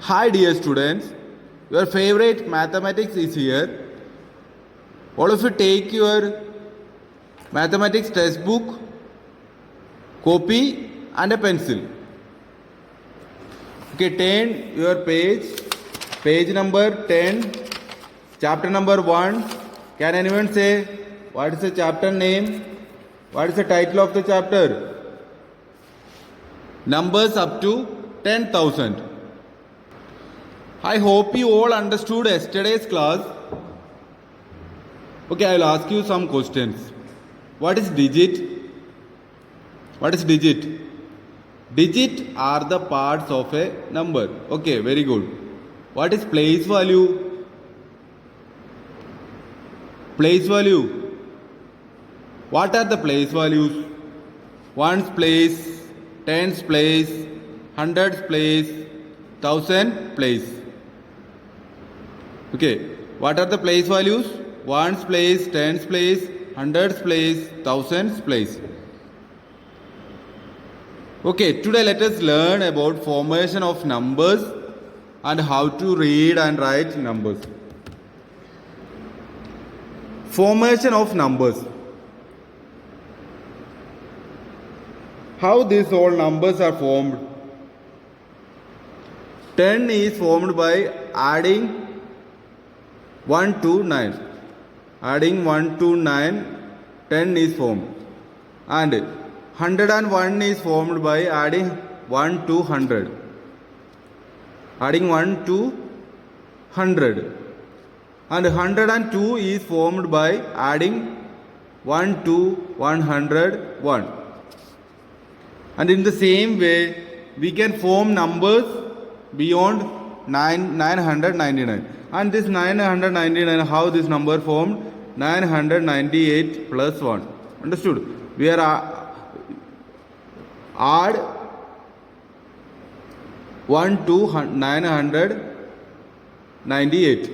Hi dear students, your favorite mathematics is here. All of you take your mathematics textbook, copy and a pencil. Okay, turn your page number 10, chapter number 1. Can anyone say what is the chapter name? What is the title of the chapter? Numbers up to 10,000. I hope you all understood yesterday's class. Okay, I will ask you some questions. What is digit? What is digit? Digit are the parts of a number. Okay, very good. What is place value? Place value. What are the place values? Ones place, tens place, hundreds place, thousand place. Okay, what are the place values? Ones place, tens place, hundreds place, thousands place. Okay, today let us learn about formation of numbers and how to read and write numbers. Formation of numbers. How these all numbers are formed? 10 is formed by adding 1 to 9. Adding 1 to 9, 10 is formed. And 101 is formed by adding 1 to 100. Adding 1 to 100. And 102 is formed by adding 1 to 101. And in the same way, we can form numbers beyond 999. And this 999, how this number formed? 998 plus 1. Understood? We are add 1 to 998.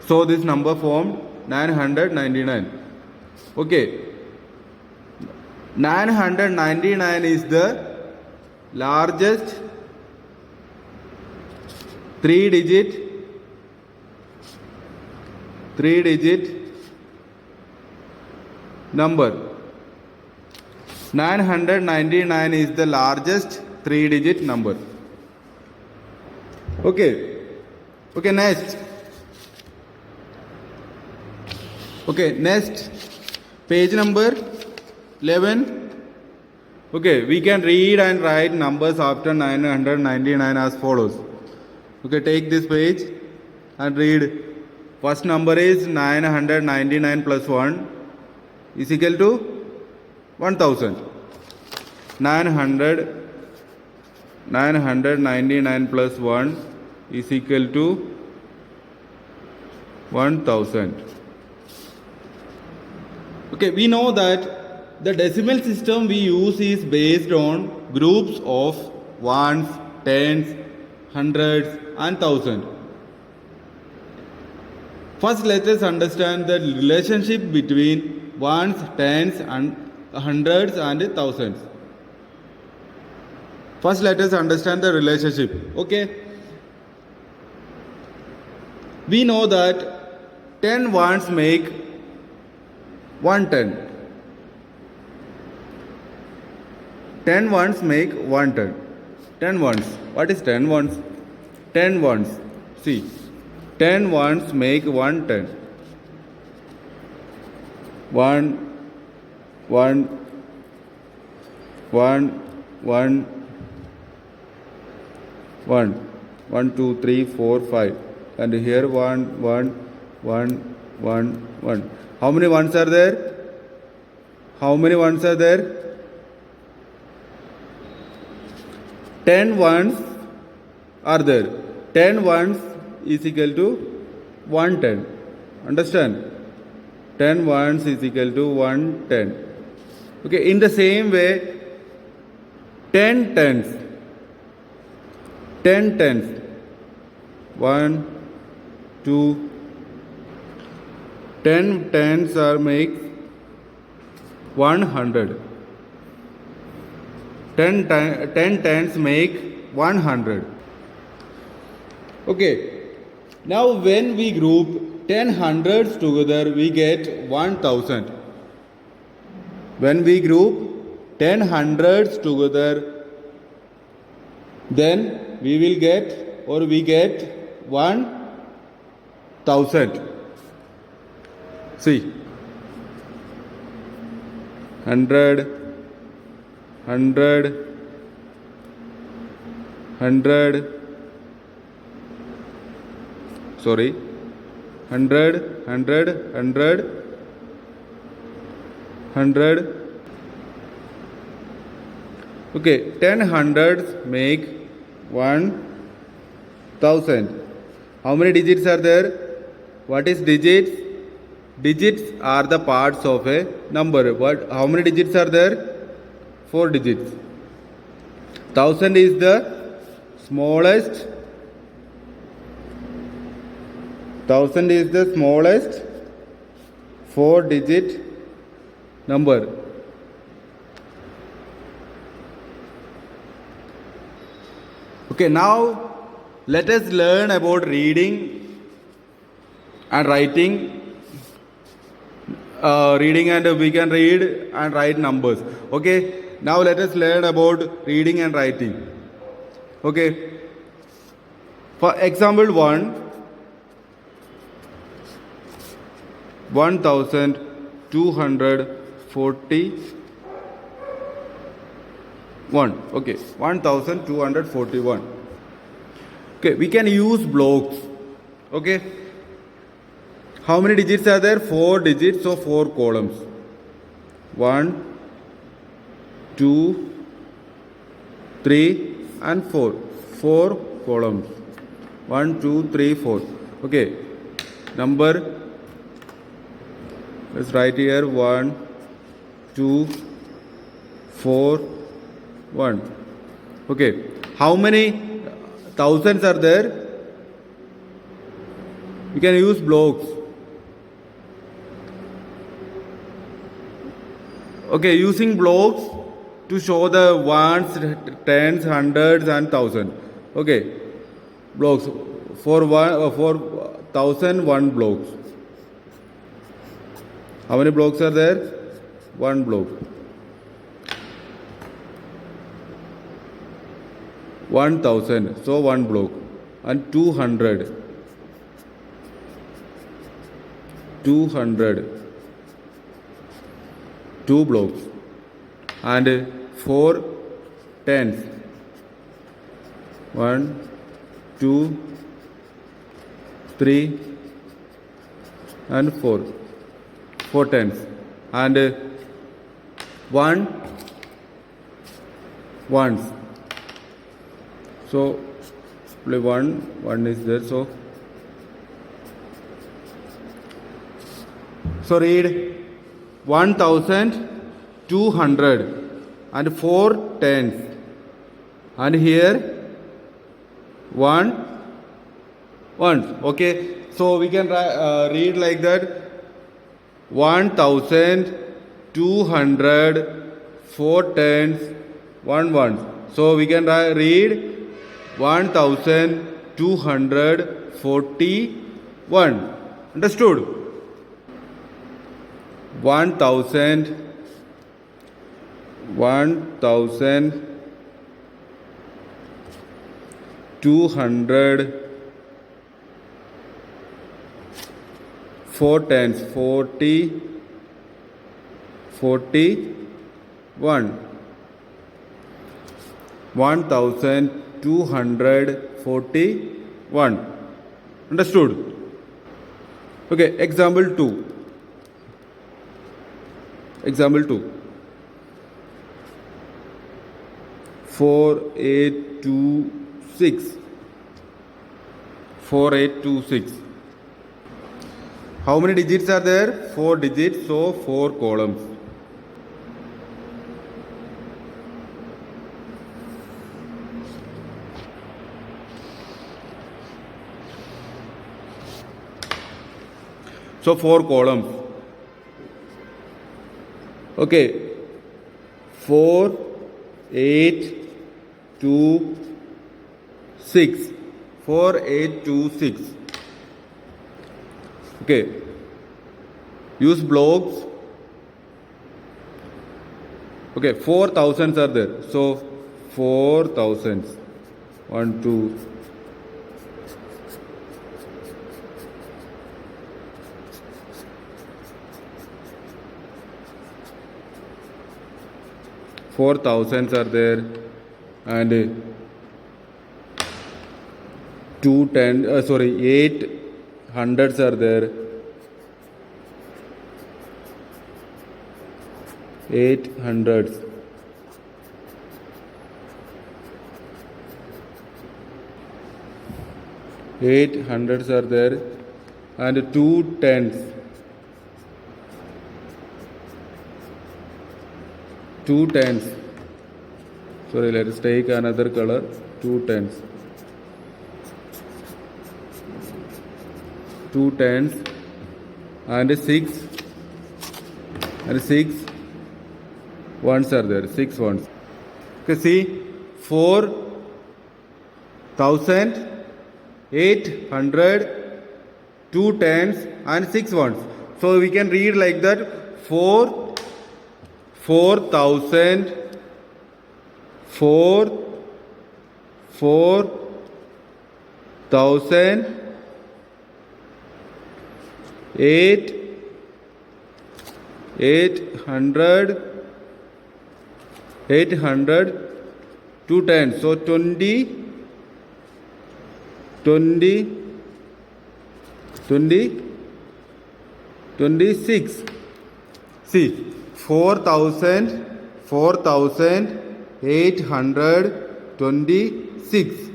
So this number formed 999. Okay. 999 is the largest 3-digit number. 999 is the largest 3-digit number. Okay, next. Okay, next. Page number 11. Okay, we can read and write numbers after 999 as follows. Okay, take this page and read. First number is 999 plus 1 is equal to 1000. 999 plus 1 is equal to 1000. Okay, we know that the decimal system we use is based on groups of ones, tens, hundreds and thousands. First, let us understand the relationship between ones, tens and hundreds and thousands. First, let us understand the relationship. Okay. We know that 10 ones make 110. 10 ones make 110. 10 ones. What is 10 ones? 10 ones. See. 10 ones make 110. 1, 1, 1, 1, 1, 1, 2, 3, 4, 5. And here 1, 1, 1, 1, 1. How many ones are there? How many ones are there? 10 ones are there. 10 ones is equal to 110. Understand? 10 ones is equal to 110. Okay, in the same way, 10 tens. 10 tens. 1, 2. 10 tens are make 100. 10 tens make 100. Okay. Now when we group 10 hundreds together, we get 1000. When we group 10 hundreds together, then we will get we get 1000. See, 100, 100, 100, sorry, 100, 100, 100, 100. Okay, 10 hundreds make 1000. How many digits are there? What is digits? Digits are the parts of a number. How many digits are there? 4 digits. 1000 is the smallest. 1000 is the smallest 4-digit number. Okay, now let us learn about reading and writing. Reading, and we can read and write numbers. Okay, now let us learn about reading and writing. Okay, for example 1, 1241. Okay, 1241. Okay, we can use blocks. Okay, how many digits are there? 4 digits, so 4 columns. 1, 2, 3 and 4. 4 columns. 1, 2, 3, 4. Okay, number, let's write here 1, 2, 4, 1. Okay, how many thousands are there? We can use blocks. Okay, using blocks to show the ones, tens, hundreds and thousands. Okay, blocks for 1001 blocks. How many blocks are there? 1 block. 1000, so 1 block. And 200. 200. 2 blocks. And 4 tens. 1, 2, 3 and 4. 4 tens. And 1 ones. So only one is there. So read 1200 and 4 tens, and here 1 ones. Okay, so we can read like that: 1200, 4 tens, 1 ones. So we can read 1241. Understood? 1000, 200, 4 tens, 40, 41. 1241. Understood? Okay, example 2. Example 2. 4826. 4826. How many digits are there? 4 digits, so 4 columns. So 4 columns. Okay, 4, 8, 2, 6. 4826. Okay, use blocks. Okay, 4,000s are there, so 4,000s, 1 2 4,000s are there, and 800s are there, 800s, 800s are there, and 2 10s, 2 10s. Sorry, let us take another color. 2 10s, 2 10s, and 6 ones are there. 6 ones. Okay, see, 4,800, 2 10s, and 6 ones. So we can read like that: 4,000, 4,000, 800, 2 10. So 20, 26. See, 4,826.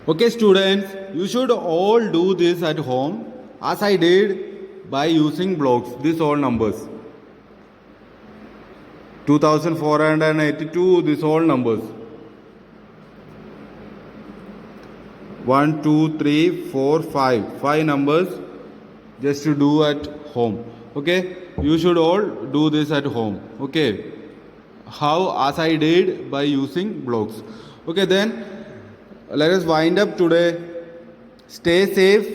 Okay, students, you should all do this at home as I did by using blocks. These all numbers. 2,482, these all numbers. 1 2 3 4 5 numbers just to do at home. Okay, you should all do this at home. Okay, how? As I did by using blocks. Okay, then let us wind up today. Stay safe,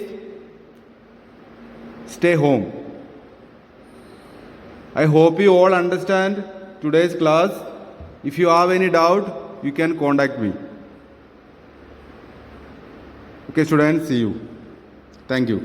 stay home. I hope you all understand today's class. If you have any doubt, you can contact me. Okay, students, see you. Thank you.